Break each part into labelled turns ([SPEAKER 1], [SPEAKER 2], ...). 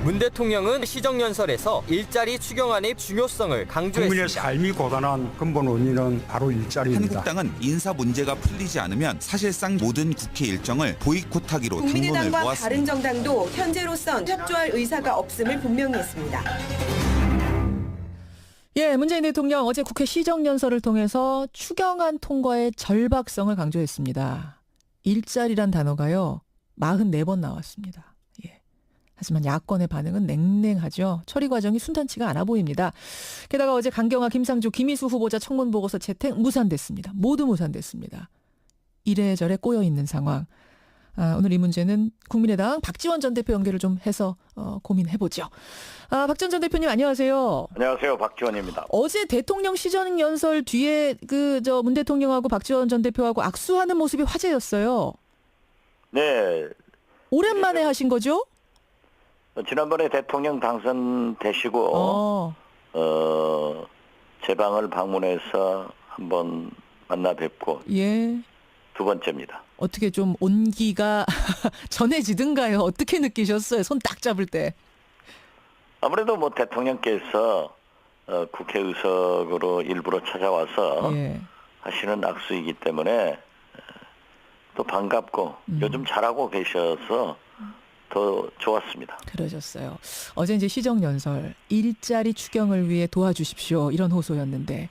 [SPEAKER 1] 문 대통령은 시정연설에서 일자리 추경안의 중요성을 강조했습니다.
[SPEAKER 2] 국민의 삶이 고단한 근본 원인은 바로 일자리입니다.
[SPEAKER 3] 한국당은 인사 문제가 풀리지 않으면 사실상 모든 국회 일정을 보이콧하기로 당론을
[SPEAKER 4] 국민의당과
[SPEAKER 3] 모았습니다.
[SPEAKER 4] 바른정당도 현재로선 협조할 의사가 없음을 분명히 했습니다.
[SPEAKER 5] 예, 문재인 대통령 어제 국회 시정연설을 통해서 추경안 통과의 절박성을 강조했습니다. 일자리란 단어가요, 44번 나왔습니다. 예. 하지만 야권의 반응은 냉랭하죠. 처리 과정이 순탄치가 않아 보입니다. 게다가 어제 강경화, 김상조, 김희수 후보자 청문 보고서 채택 무산됐습니다. 모두 무산됐습니다. 이래저래 꼬여있는 상황. 오늘 이 문제는 국민의당 박지원 전 대표 연결을 좀 해서 고민해보죠. 박지원 전 대표님 안녕하세요.
[SPEAKER 6] 안녕하세요. 박지원입니다.
[SPEAKER 5] 어제 대통령 시정연설 뒤에 문 대통령하고 박지원 전 대표하고 악수하는 모습이 화제였어요.
[SPEAKER 6] 네.
[SPEAKER 5] 오랜만에 하신 거죠?
[SPEAKER 6] 지난번에 대통령 당선되시고 제 방을 방문해서 한번 만나 뵙고
[SPEAKER 5] 예.
[SPEAKER 6] 두 번째입니다.
[SPEAKER 5] 어떻게 좀 온기가 전해지든가요? 어떻게 느끼셨어요? 손 딱 잡을 때.
[SPEAKER 6] 아무래도 뭐 대통령께서 국회의석으로 일부러 찾아와서
[SPEAKER 5] 예.
[SPEAKER 6] 하시는 악수이기 때문에 또 반갑고 요즘 잘하고 계셔서 더 좋았습니다.
[SPEAKER 5] 그러셨어요. 어제 이제 시정연설, 일자리 추경을 위해 도와주십시오. 이런 호소였는데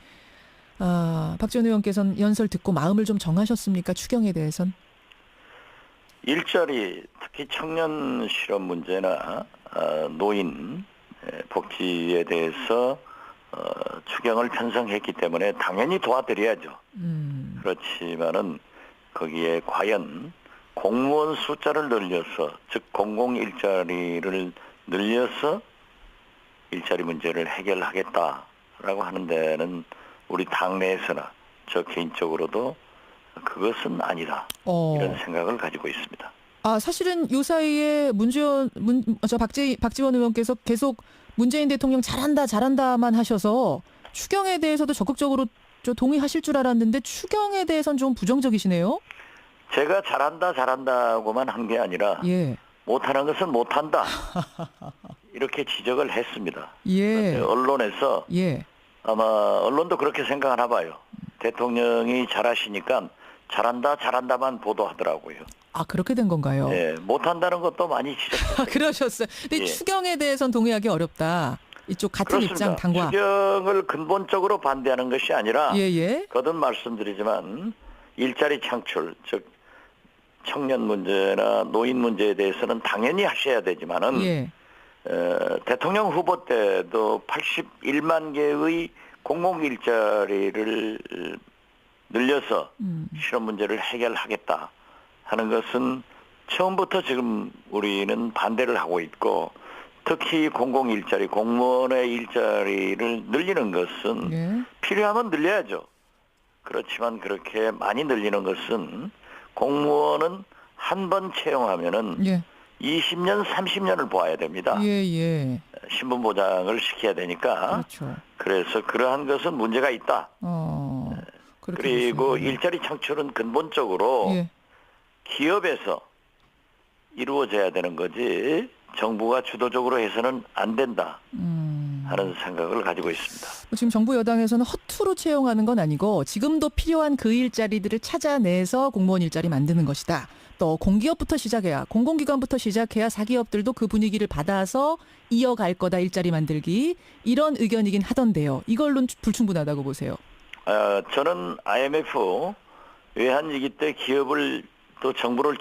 [SPEAKER 5] 박지원 의원께서는 연설 듣고 마음을 좀 정하셨습니까? 추경에 대해선?
[SPEAKER 6] 일자리, 특히 청년 실업 문제나 노인 복지에 대해서 추경을 편성했기 때문에 당연히 도와드려야죠. 그렇지만은 거기에 과연 공무원 숫자를 늘려서, 즉 공공 일자리를 늘려서 일자리 문제를 해결하겠다라고 하는 데는 우리 당내에서나 저 개인적으로도 그것은 아니다. 이런 생각을 가지고 있습니다.
[SPEAKER 5] 사실은 요 사이에 박지원 의원께서 계속 문재인 대통령 잘한다만 하셔서 추경에 대해서도 적극적으로 동의하실 줄 알았는데 추경에 대해서는 좀 부정적이시네요.
[SPEAKER 6] 제가 잘한다고만 한 게 아니라
[SPEAKER 5] 예.
[SPEAKER 6] 못하는 것은 못한다. 이렇게 지적을 했습니다.
[SPEAKER 5] 예.
[SPEAKER 6] 언론에서
[SPEAKER 5] 예.
[SPEAKER 6] 아마 언론도 그렇게 생각하나 봐요. 대통령이 잘하시니까 잘한다만 보도하더라고요.
[SPEAKER 5] 그렇게 된 건가요?
[SPEAKER 6] 네, 못한다는 것도 많이 지적했어요.
[SPEAKER 5] 그러셨어요. 근데
[SPEAKER 6] 예.
[SPEAKER 5] 추경에 대해서는 동의하기 어렵다. 이쪽 같은
[SPEAKER 6] 그렇습니다.
[SPEAKER 5] 입장 당과.
[SPEAKER 6] 추경을 근본적으로 반대하는 것이 아니라
[SPEAKER 5] 예.
[SPEAKER 6] 거듭 말씀드리지만 일자리 창출, 즉 청년 문제나 노인 문제에 대해서는 당연히 하셔야 되지만은
[SPEAKER 5] 예.
[SPEAKER 6] 대통령 후보 때도 81만 개의 공공 일자리를 늘려서 실업 문제를 해결하겠다 하는 것은 처음부터 지금 우리는 반대를 하고 있고, 특히 공공 일자리, 공무원의 일자리를 늘리는 것은
[SPEAKER 5] 예.
[SPEAKER 6] 필요하면 늘려야죠. 그렇지만 그렇게 많이 늘리는 것은 공무원은 한 번 채용하면은
[SPEAKER 5] 예.
[SPEAKER 6] 20년, 30년을 보아야 됩니다.
[SPEAKER 5] 예.
[SPEAKER 6] 신분 보장을 시켜야 되니까.
[SPEAKER 5] 그렇죠.
[SPEAKER 6] 그래서 그러한 것은 문제가 있다.
[SPEAKER 5] 그렇게
[SPEAKER 6] 그리고
[SPEAKER 5] 보시는군요.
[SPEAKER 6] 일자리 창출은 근본적으로
[SPEAKER 5] 예.
[SPEAKER 6] 기업에서 이루어져야 되는 거지 정부가 주도적으로 해서는 안 된다 하는 생각을 가지고 있습니다.
[SPEAKER 5] 지금 정부 여당에서는 허투루 채용하는 건 아니고 지금도 필요한 그 일자리들을 찾아내서 공무원 일자리 만드는 것이다. 또 공기업부터 시작해야, 공공기관부터 시작해야 사기업들도 그 분위기를 받아서 이어갈 거다, 일자리 만들기. 이런 의견이긴 하던데요. 이걸로는 불충분하다고 보세요.
[SPEAKER 6] 저는 IMF 외환위기 때 기업을 또 정부를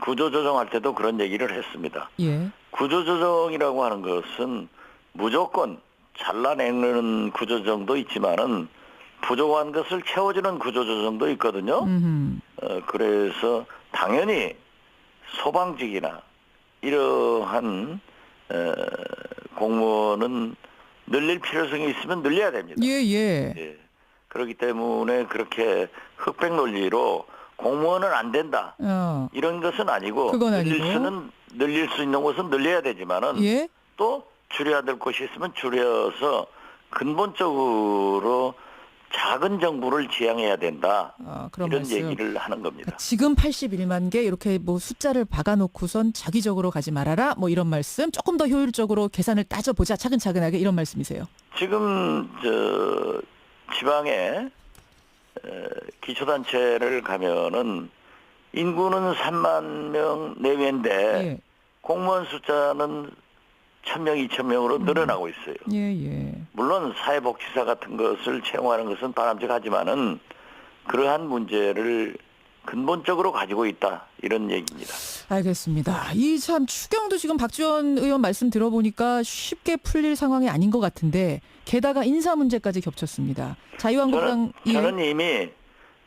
[SPEAKER 6] 구조조정할 때도 그런 얘기를 했습니다.
[SPEAKER 5] 예.
[SPEAKER 6] 구조조정이라고 하는 것은 무조건 잘라내는 구조조정도 있지만은 부족한 것을 채워주는 구조조정도 있거든요. 그래서 당연히 소방직이나 이러한 공무원은 늘릴 필요성이 있으면 늘려야 됩니다.
[SPEAKER 5] 예.
[SPEAKER 6] 그렇기 때문에 그렇게 흑백 논리로 공무원은 안 된다. 이런 것은 아니고,
[SPEAKER 5] 그건 아니고.
[SPEAKER 6] 늘릴 수 있는 곳은 늘려야 되지만은
[SPEAKER 5] 예.
[SPEAKER 6] 또 줄여야 될 곳이 있으면 줄여서 근본적으로 작은 정부를 지향해야 된다.
[SPEAKER 5] 그런
[SPEAKER 6] 이런
[SPEAKER 5] 말씀.
[SPEAKER 6] 얘기를 하는 겁니다.
[SPEAKER 5] 그러니까 지금 81만 개 이렇게 뭐 숫자를 박아놓고선 자기적으로 가지 말아라 뭐 이런 말씀. 조금 더 효율적으로 계산을 따져보자 차근차근하게 이런 말씀이세요.
[SPEAKER 6] 지금 지방에 기초단체를 가면은 인구는 3만 명 내외인데
[SPEAKER 5] 예.
[SPEAKER 6] 공무원 숫자는 1,000명, 2,000명으로 늘어나고 있어요.
[SPEAKER 5] 예.
[SPEAKER 6] 물론 사회복지사 같은 것을 채용하는 것은 바람직하지만은 그러한 문제를 근본적으로 가지고 있다 이런 얘기입니다.
[SPEAKER 5] 알겠습니다. 이 참 추경도 지금 박지원 의원 말씀 들어보니까 쉽게 풀릴 상황이 아닌 것 같은데 게다가 인사 문제까지 겹쳤습니다. 자유한국당
[SPEAKER 6] 저는 이미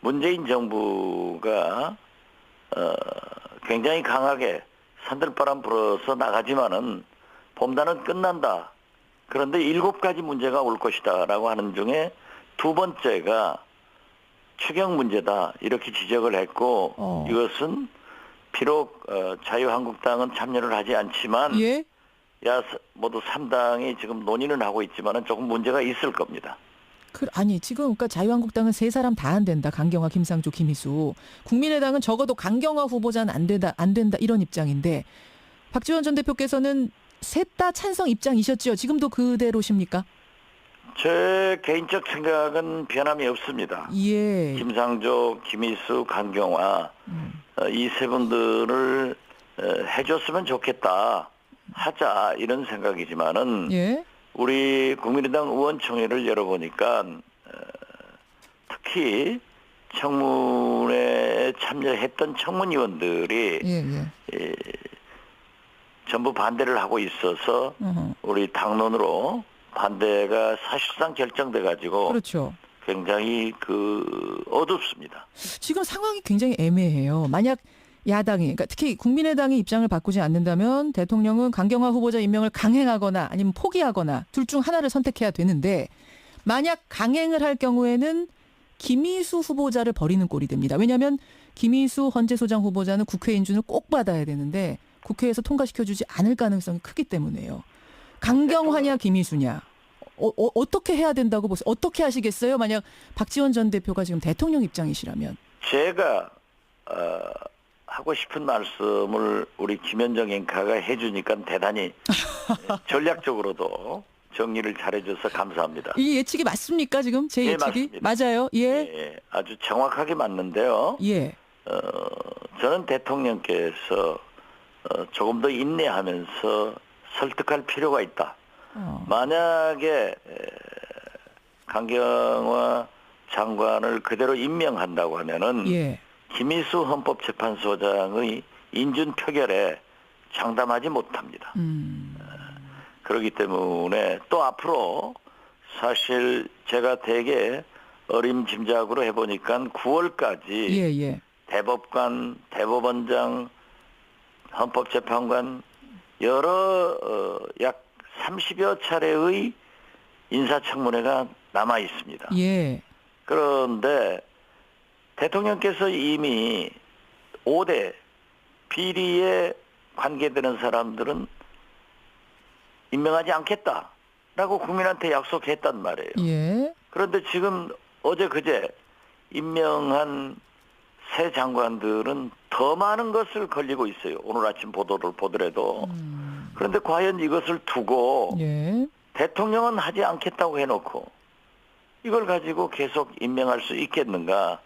[SPEAKER 6] 문재인 정부가 굉장히 강하게 산들바람 불어서 나가지만은 봄단은 끝난다. 그런데 7가지 문제가 올 것이다라고 하는 중에 두 번째가 추경 문제다 이렇게 지적을 했고 이것은 비록 자유한국당은 참여를 하지 않지만
[SPEAKER 5] 예?
[SPEAKER 6] 모두 3당이 지금 논의는 하고 있지만은 조금 문제가 있을 겁니다.
[SPEAKER 5] 아니 지금 그러니까 자유한국당은 세 사람 다 안 된다. 강경화, 김상조, 김희수. 국민의당은 적어도 강경화 후보자는 안 된다 이런 입장인데 박지원 전 대표께서는 셋 다 찬성 입장이셨죠. 지금도 그대로십니까?
[SPEAKER 6] 제 개인적 생각은 변함이 없습니다.
[SPEAKER 5] 예.
[SPEAKER 6] 김상조, 김희수, 강경화 이 세 분들을 해줬으면 좋겠다. 하자 이런 생각이지만은
[SPEAKER 5] 예.
[SPEAKER 6] 우리 국민의당 의원총회를 열어보니까 특히 청문회에 참여했던 청문위원들이
[SPEAKER 5] 예.
[SPEAKER 6] 전부 반대를 하고 있어서 우리 당론으로 반대가 사실상 결정돼 가지고
[SPEAKER 5] 그렇죠.
[SPEAKER 6] 굉장히 어둡습니다.
[SPEAKER 5] 지금 상황이 굉장히 애매해요. 만약 야당이, 그러니까 특히 국민의당이 입장을 바꾸지 않는다면 대통령은 강경화 후보자 임명을 강행하거나 아니면 포기하거나 둘 중 하나를 선택해야 되는데 만약 강행을 할 경우에는 김희수 후보자를 버리는 꼴이 됩니다. 왜냐하면 김희수 헌재소장 후보자는 국회 인준을 꼭 받아야 되는데 국회에서 통과시켜주지 않을 가능성이 크기 때문에요. 강경화냐 김희수냐. 어떻게 해야 된다고 보세요? 어떻게 하시겠어요? 만약 박지원 전 대표가 지금 대통령 입장이시라면.
[SPEAKER 6] 제가 하고 싶은 말씀을 우리 김현정 앵커가 해주니까 대단히 전략적으로도 정리를 잘해줘서 감사합니다.
[SPEAKER 5] 이 예측이 맞습니까 지금? 제
[SPEAKER 6] 예,
[SPEAKER 5] 예측이?
[SPEAKER 6] 맞습니다.
[SPEAKER 5] 맞아요. 예.
[SPEAKER 6] 예, 아주 정확하게 맞는데요.
[SPEAKER 5] 예.
[SPEAKER 6] 저는 대통령께서 조금 더 인내하면서 설득할 필요가 있다. 만약에 강경화 장관을 그대로 임명한다고 하면은
[SPEAKER 5] 예.
[SPEAKER 6] 김희수 헌법재판소장의 인준 표결에 장담하지 못합니다. 그렇기 때문에 또 앞으로 사실 제가 되게 어림짐작으로 해보니까 9월까지
[SPEAKER 5] 예.
[SPEAKER 6] 대법관, 대법원장, 헌법재판관 여러 약 30여 차례의 인사청문회가 남아 있습니다.
[SPEAKER 5] 예.
[SPEAKER 6] 그런데 대통령께서 이미 5대 비리에 관계되는 사람들은 임명하지 않겠다라고 국민한테 약속했단 말이에요.
[SPEAKER 5] 예.
[SPEAKER 6] 그런데 지금 어제 그제 임명한 새 장관들은 더 많은 것을 걸리고 있어요. 오늘 아침 보도를 보더라도. 그런데 과연 이것을 두고
[SPEAKER 5] 예.
[SPEAKER 6] 대통령은 하지 않겠다고 해놓고 이걸 가지고 계속 임명할 수 있겠는가.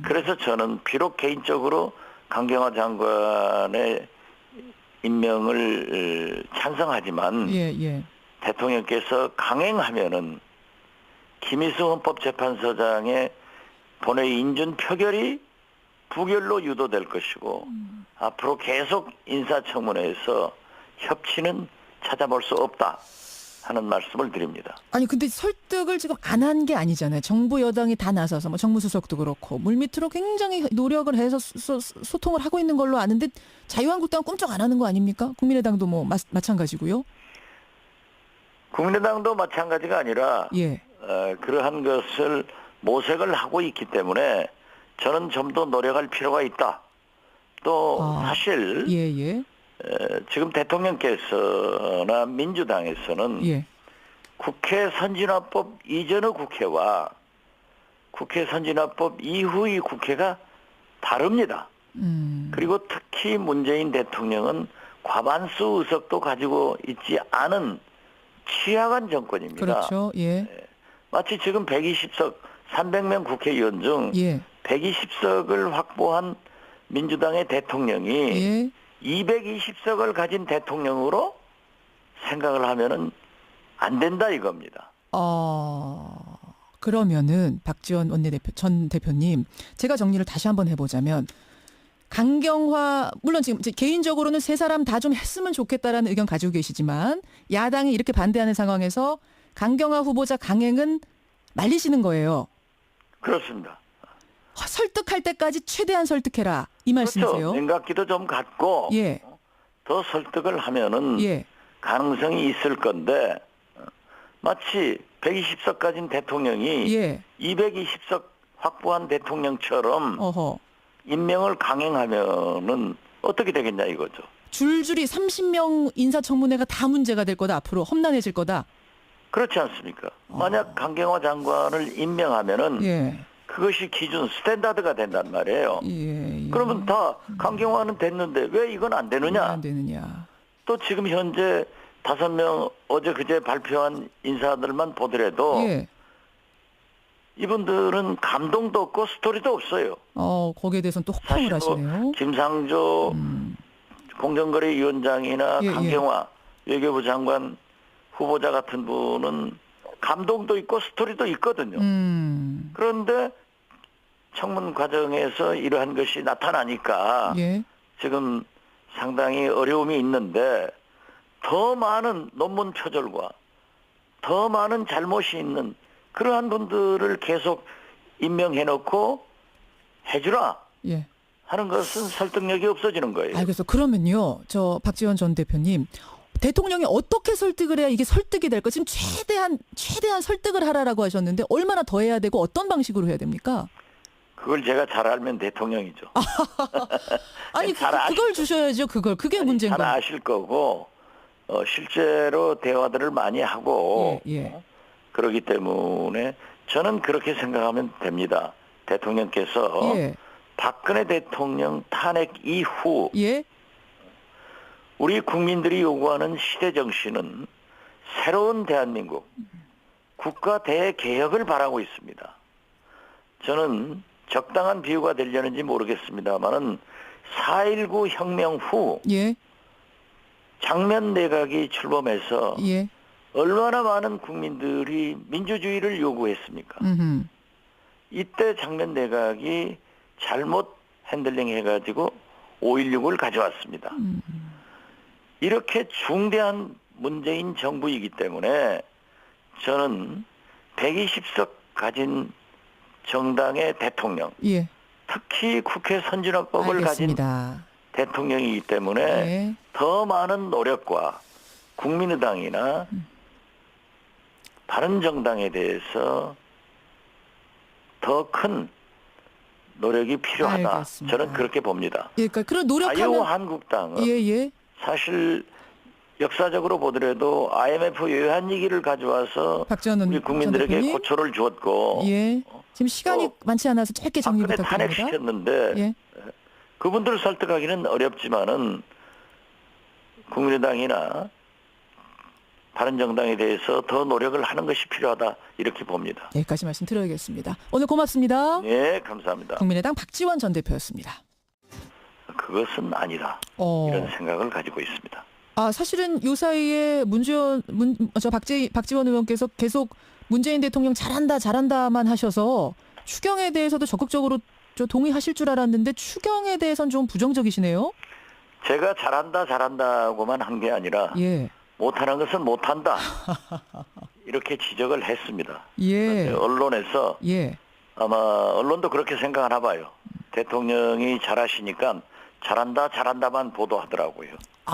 [SPEAKER 6] 그래서 저는 비록 개인적으로 강경화 장관의 임명을 찬성하지만
[SPEAKER 5] 예.
[SPEAKER 6] 대통령께서 강행하면은 김희수 헌법재판소장의 본회의 인준 표결이 부결로 유도될 것이고 앞으로 계속 인사청문회에서 협치는 찾아볼 수 없다 하는 말씀을 드립니다.
[SPEAKER 5] 아니 근데 설득을 지금 안 한 게 아니잖아요. 정부 여당이 다 나서서 뭐 정무수석도 그렇고 물밑으로 굉장히 노력을 해서 소통을 하고 있는 걸로 아는데 자유한국당은 꿈쩍 안 하는 거 아닙니까? 국민의당도 뭐 마찬가지고요.
[SPEAKER 6] 국민의당도 마찬가지가 아니라
[SPEAKER 5] 예.
[SPEAKER 6] 그러한 것을 모색을 하고 있기 때문에 저는 좀 더 노력할 필요가 있다. 또 사실
[SPEAKER 5] 예.
[SPEAKER 6] 지금 대통령께서나 민주당에서는
[SPEAKER 5] 예.
[SPEAKER 6] 국회 선진화법 이전의 국회와 국회 선진화법 이후의 국회가 다릅니다. 그리고 특히 문재인 대통령은 과반수 의석도 가지고 있지 않은 취약한 정권입니다.
[SPEAKER 5] 그렇죠. 예.
[SPEAKER 6] 마치 지금 120석 300명 국회의원 중
[SPEAKER 5] 예.
[SPEAKER 6] 120석을 확보한 민주당의 대통령이
[SPEAKER 5] 예.
[SPEAKER 6] 220석을 가진 대통령으로 생각을 하면은 안 된다 이겁니다.
[SPEAKER 5] 그러면은 박지원 전 대표님, 제가 정리를 다시 한번 해보자면 강경화, 물론 지금 이제 개인적으로는 세 사람 다 좀 했으면 좋겠다라는 의견 가지고 계시지만 야당이 이렇게 반대하는 상황에서 강경화 후보자 강행은 말리시는 거예요.
[SPEAKER 6] 그렇습니다.
[SPEAKER 5] 설득할 때까지 최대한 설득해라 이 말씀이세요?
[SPEAKER 6] 그렇죠. 냉각기도 좀 갖고
[SPEAKER 5] 예.
[SPEAKER 6] 더 설득을 하면은
[SPEAKER 5] 예.
[SPEAKER 6] 가능성이 있을 건데 마치 120석 가진 대통령이
[SPEAKER 5] 예.
[SPEAKER 6] 220석 확보한 대통령처럼
[SPEAKER 5] 어허.
[SPEAKER 6] 임명을 강행하면은 어떻게 되겠냐 이거죠.
[SPEAKER 5] 줄줄이 30명 인사청문회가 다 문제가 될 거다. 앞으로 험난해질 거다.
[SPEAKER 6] 그렇지 않습니까? 만약 강경화 장관을 임명하면은
[SPEAKER 5] 예.
[SPEAKER 6] 그것이 기준 스탠다드가 된단 말이에요.
[SPEAKER 5] 예.
[SPEAKER 6] 그러면 다 강경화는 됐는데 왜 이건 안 되느냐?
[SPEAKER 5] 안 되느냐.
[SPEAKER 6] 또 지금 현재 5명 어제 그제 발표한 인사들만 보더라도
[SPEAKER 5] 예.
[SPEAKER 6] 이분들은 감동도 없고 스토리도 없어요.
[SPEAKER 5] 거기에 대해서는 또 혹평을
[SPEAKER 6] 사실 뭐
[SPEAKER 5] 하시네요.
[SPEAKER 6] 김상조 공정거래위원장이나
[SPEAKER 5] 예, 예.
[SPEAKER 6] 강경화 외교부 장관 후보자 같은 분은 감동도 있고 스토리도 있거든요. 그런데 청문 과정에서 이러한 것이 나타나니까
[SPEAKER 5] 예.
[SPEAKER 6] 지금 상당히 어려움이 있는데 더 많은 논문 표절과 더 많은 잘못이 있는 그러한 분들을 계속 임명해놓고 해주라
[SPEAKER 5] 예.
[SPEAKER 6] 하는 것은 설득력이 없어지는 거예요.
[SPEAKER 5] 알겠어. 그러면요. 저 박지원 전 대표님. 대통령이 어떻게 설득을 해야 이게 설득이 될까? 지금 최대한 설득을 하라라고 하셨는데 얼마나 더 해야 되고 어떤 방식으로 해야 됩니까?
[SPEAKER 6] 그걸 제가 잘 알면 대통령이죠.
[SPEAKER 5] 아니 그걸 주셔야죠. 그게 문제인
[SPEAKER 6] 잘
[SPEAKER 5] 거예요.
[SPEAKER 6] 아실 거고 실제로 대화들을 많이 하고
[SPEAKER 5] 예.
[SPEAKER 6] 그러기 때문에 저는 그렇게 생각하면 됩니다. 대통령께서
[SPEAKER 5] 예.
[SPEAKER 6] 박근혜 대통령 탄핵 이후
[SPEAKER 5] 예.
[SPEAKER 6] 우리 국민들이 요구하는 시대 정신은 새로운 대한민국 국가 대개혁을 바라고 있습니다. 저는 적당한 비유가 되려는지 모르겠습니다만은 4.19 혁명 후
[SPEAKER 5] 예.
[SPEAKER 6] 장면 내각이 출범해서
[SPEAKER 5] 예.
[SPEAKER 6] 얼마나 많은 국민들이 민주주의를 요구했습니까? 이때 장면 내각이 잘못 핸들링 해가지고 5.16을 가져왔습니다. 이렇게 중대한 문재인 정부이기 때문에 저는 120석 가진 정당의 대통령,
[SPEAKER 5] 예.
[SPEAKER 6] 특히 국회 선진화법을
[SPEAKER 5] 알겠습니다.
[SPEAKER 6] 가진 대통령이기 때문에
[SPEAKER 5] 예.
[SPEAKER 6] 더 많은 노력과 국민의당이나 바른정당에 대해서 더 큰 노력이 필요하다.
[SPEAKER 5] 알겠습니다.
[SPEAKER 6] 저는 그렇게 봅니다.
[SPEAKER 5] 예, 그러니까 그런 노력하면
[SPEAKER 6] 자유한국당은
[SPEAKER 5] 예.
[SPEAKER 6] 사실 역사적으로 보더라도 IMF 외환위기를 가져와서
[SPEAKER 5] 박지원
[SPEAKER 6] 우리 국민들에게
[SPEAKER 5] 전 대표님?
[SPEAKER 6] 고초를 주었고
[SPEAKER 5] 예. 지금 시간이 많지 않아서 짧게 정리
[SPEAKER 6] 박근혜
[SPEAKER 5] 부탁드립니다.
[SPEAKER 6] 탄핵시켰는데
[SPEAKER 5] 예.
[SPEAKER 6] 그분들을 설득하기는 어렵지만은 국민의당이나 바른정당에 대해서 더 노력을 하는 것이 필요하다 이렇게 봅니다.
[SPEAKER 5] 여기까지 말씀 드려야겠습니다. 오늘 고맙습니다.
[SPEAKER 6] 네, 감사합니다.
[SPEAKER 5] 국민의당 박지원 전 대표였습니다.
[SPEAKER 6] 그것은 아니다. 이런 생각을 가지고 있습니다.
[SPEAKER 5] 사실은 요 사이에 박지원 의원께서 계속 문재인 대통령 잘한다만 하셔서 추경에 대해서도 적극적으로 동의하실 줄 알았는데 추경에 대해서는 좀 부정적이시네요.
[SPEAKER 6] 제가 잘한다고만 한 게 아니라
[SPEAKER 5] 예.
[SPEAKER 6] 못하는 것은 못한다. 이렇게 지적을 했습니다.
[SPEAKER 5] 예.
[SPEAKER 6] 언론에서
[SPEAKER 5] 예.
[SPEAKER 6] 아마 언론도 그렇게 생각하나 봐요. 대통령이 잘하시니까 잘한다만 보도하더라고요.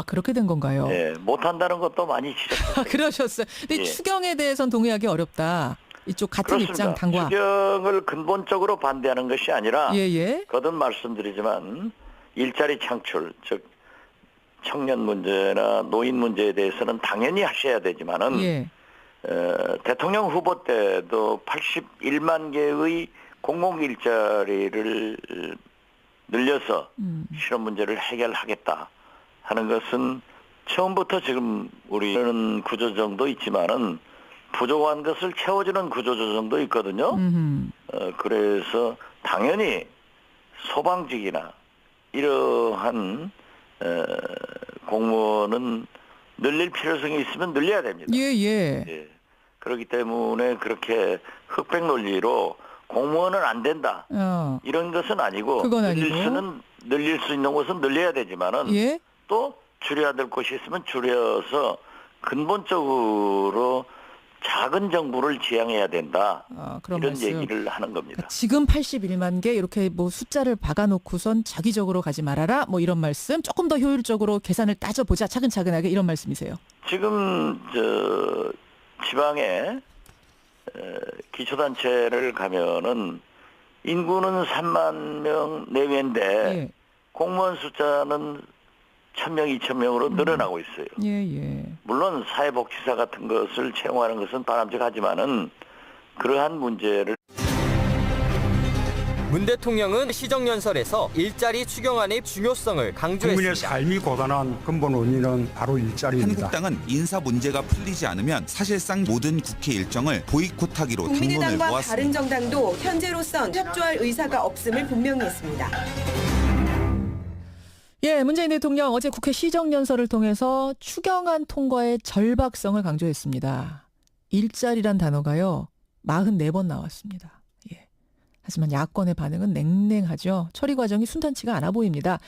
[SPEAKER 5] 그렇게 된 건가요?
[SPEAKER 6] 예, 못한다는 것도 많이 지적했어요.
[SPEAKER 5] 그러셨어요. 근데
[SPEAKER 6] 예.
[SPEAKER 5] 추경에 대해서는 동의하기 어렵다. 이쪽 같은
[SPEAKER 6] 그렇습니다.
[SPEAKER 5] 입장 당과.
[SPEAKER 6] 추경을 근본적으로 반대하는 것이 아니라
[SPEAKER 5] 예.
[SPEAKER 6] 거듭 말씀드리지만 일자리 창출, 즉 청년 문제나 노인 문제에 대해서는 당연히 하셔야 되지만은
[SPEAKER 5] 예.
[SPEAKER 6] 대통령 후보 때도 81만 개의 공공 일자리를 늘려서 실업 문제를 해결하겠다 하는 것은 처음부터 지금 우리는 구조조정도 있지만은 부족한 것을 채워주는 구조조정도 있거든요. 그래서 당연히 소방직이나 이러한 공무원은 늘릴 필요성이 있으면 늘려야 됩니다.
[SPEAKER 5] 예.
[SPEAKER 6] 예. 그렇기 때문에 그렇게 흑백 논리로 공무원은 안 된다. 이런 것은 아니고
[SPEAKER 5] 그건 아니고.
[SPEAKER 6] 늘릴 수 있는 곳은 늘려야 되지만은
[SPEAKER 5] 예.
[SPEAKER 6] 또 줄여야 될 곳이 있으면 줄여서 근본적으로 작은 정부를 지향해야 된다.
[SPEAKER 5] 그런
[SPEAKER 6] 이런
[SPEAKER 5] 말씀.
[SPEAKER 6] 얘기를 하는 겁니다.
[SPEAKER 5] 지금 81만 개 이렇게 뭐 숫자를 박아놓고선 자기적으로 가지 말아라 뭐 이런 말씀. 조금 더 효율적으로 계산을 따져보자 차근차근하게 이런 말씀이세요.
[SPEAKER 6] 지금 지방에 기초단체를 가면은 인구는 3만 명 내외인데
[SPEAKER 5] 예.
[SPEAKER 6] 공무원 숫자는 1,000명, 2,000명으로 늘어나고 있어요.
[SPEAKER 5] 예.
[SPEAKER 6] 물론 사회복지사 같은 것을 채용하는 것은 바람직하지만은 그러한 문제를
[SPEAKER 1] 문 대통령은 시정연설에서 일자리 추경안의 중요성을
[SPEAKER 2] 국민의
[SPEAKER 1] 강조했습니다.
[SPEAKER 2] 삶이 고단한 근본 원인은 바로 일자리입니다.
[SPEAKER 3] 한국당은 인사 문제가 풀리지 않으면 사실상 모든 국회 일정을 보이콧하기로 당론을
[SPEAKER 4] 국민의당과
[SPEAKER 3] 모았습니다.
[SPEAKER 4] 다른 정당도 현재로선 협조할 의사가 없음을 분명히 했습니다.
[SPEAKER 5] 예, 문재인 대통령 어제 국회 시정연설을 통해서 추경안 통과의 절박성을 강조했습니다. 일자리란 단어가요 44번 나왔습니다. 예. 하지만 야권의 반응은 냉랭하죠. 처리 과정이 순탄치가 않아 보입니다.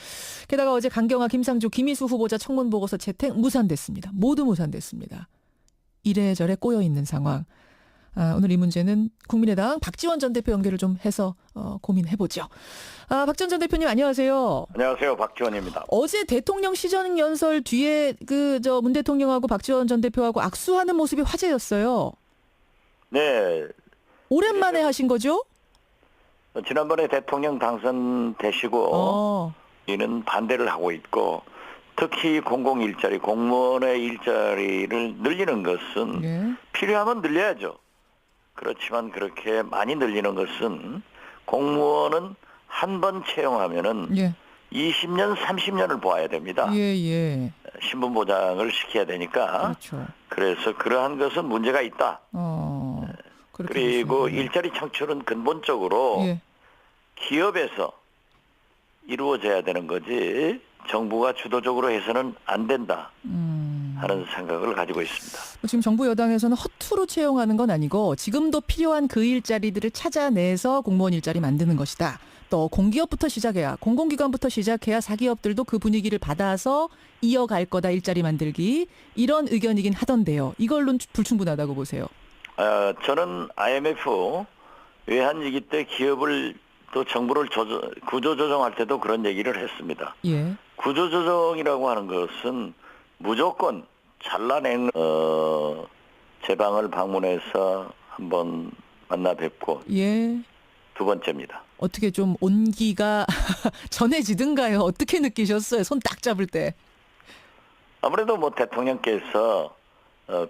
[SPEAKER 5] 게다가 어제 강경화, 김상조, 김희수 후보자 청문 보고서 채택 무산됐습니다. 모두 무산됐습니다. 이래저래 꼬여있는 상황. 오늘 이 문제는 국민의당 박지원 전 대표 연결을 좀 해서 고민해보죠. 박지원 전 대표님 안녕하세요.
[SPEAKER 6] 안녕하세요. 박지원입니다.
[SPEAKER 5] 어제 대통령 시정연설 뒤에 문 대통령하고 박지원 전 대표하고 악수하는 모습이 화제였어요.
[SPEAKER 6] 네.
[SPEAKER 5] 오랜만에 하신 거죠?
[SPEAKER 6] 지난번에 대통령 당선되시고 이는 반대를 하고 있고 특히 공공 일자리, 공무원의 일자리를 늘리는 것은
[SPEAKER 5] 예.
[SPEAKER 6] 필요하면 늘려야죠. 그렇지만 그렇게 많이 늘리는 것은 공무원은 한 번 채용하면은
[SPEAKER 5] 예.
[SPEAKER 6] 20년, 30년을 보아야 됩니다.
[SPEAKER 5] 예.
[SPEAKER 6] 신분 보장을 시켜야 되니까.
[SPEAKER 5] 그렇죠.
[SPEAKER 6] 그래서 그러한 것은 문제가 있다.
[SPEAKER 5] 그렇게
[SPEAKER 6] 그리고
[SPEAKER 5] 됐습니다.
[SPEAKER 6] 일자리 창출은 근본적으로
[SPEAKER 5] 예.
[SPEAKER 6] 기업에서 이루어져야 되는 거지 정부가 주도적으로 해서는 안 된다 하는 생각을 가지고 있습니다.
[SPEAKER 5] 지금 정부 여당에서는 허투루 채용하는 건 아니고 지금도 필요한 그 일자리들을 찾아내서 공무원 일자리 만드는 것이다. 또 공기업부터 시작해야 공공기관부터 시작해야 사기업들도 그 분위기를 받아서 이어갈 거다 일자리 만들기 이런 의견이긴 하던데요. 이걸로는 불충분하다고 보세요.
[SPEAKER 6] 저는 IMF 외환위기 때 기업을 또 정부를 구조조정할 때도 그런 얘기를 했습니다.
[SPEAKER 5] 예.
[SPEAKER 6] 구조조정이라고 하는 것은 무조건 잘라낸 제 방을 방문해서 한번 만나 뵙고
[SPEAKER 5] 예.
[SPEAKER 6] 두 번째입니다.
[SPEAKER 5] 어떻게 좀 온기가 전해지든가요? 어떻게 느끼셨어요? 손 딱 잡을 때.
[SPEAKER 6] 아무래도 뭐 대통령께서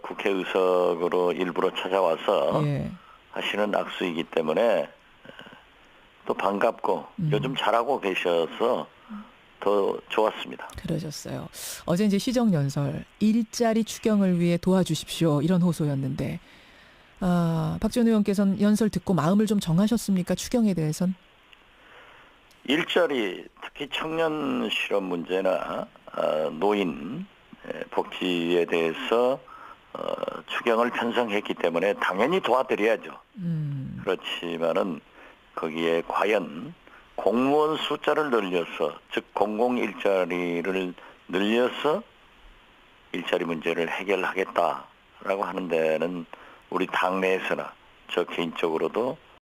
[SPEAKER 6] 국회의석으로 일부러 찾아와서
[SPEAKER 5] 예.
[SPEAKER 6] 하시는 악수이기 때문에 또 반갑고 요즘 잘하고 계셔서 더 좋았습니다.
[SPEAKER 5] 그러셨어요. 어제 이제 시정연설 일자리 추경을 위해 도와주십시오 이런 호소였는데 박지원 의원께서는 연설 듣고 마음을 좀 정하셨습니까? 추경에 대해선?
[SPEAKER 6] 일자리 특히 청년 실업 문제나 노인 복지에 대해서 추경을 편성했기 때문에 당연히 도와드려야죠. 그렇지만은 거기에 과연 공무원 숫자를 늘려서 즉 공공 일자리를 늘려서 일자리 문제를 해결하겠다라고 하는 데는 우리 당내에서나 저 개인적으로도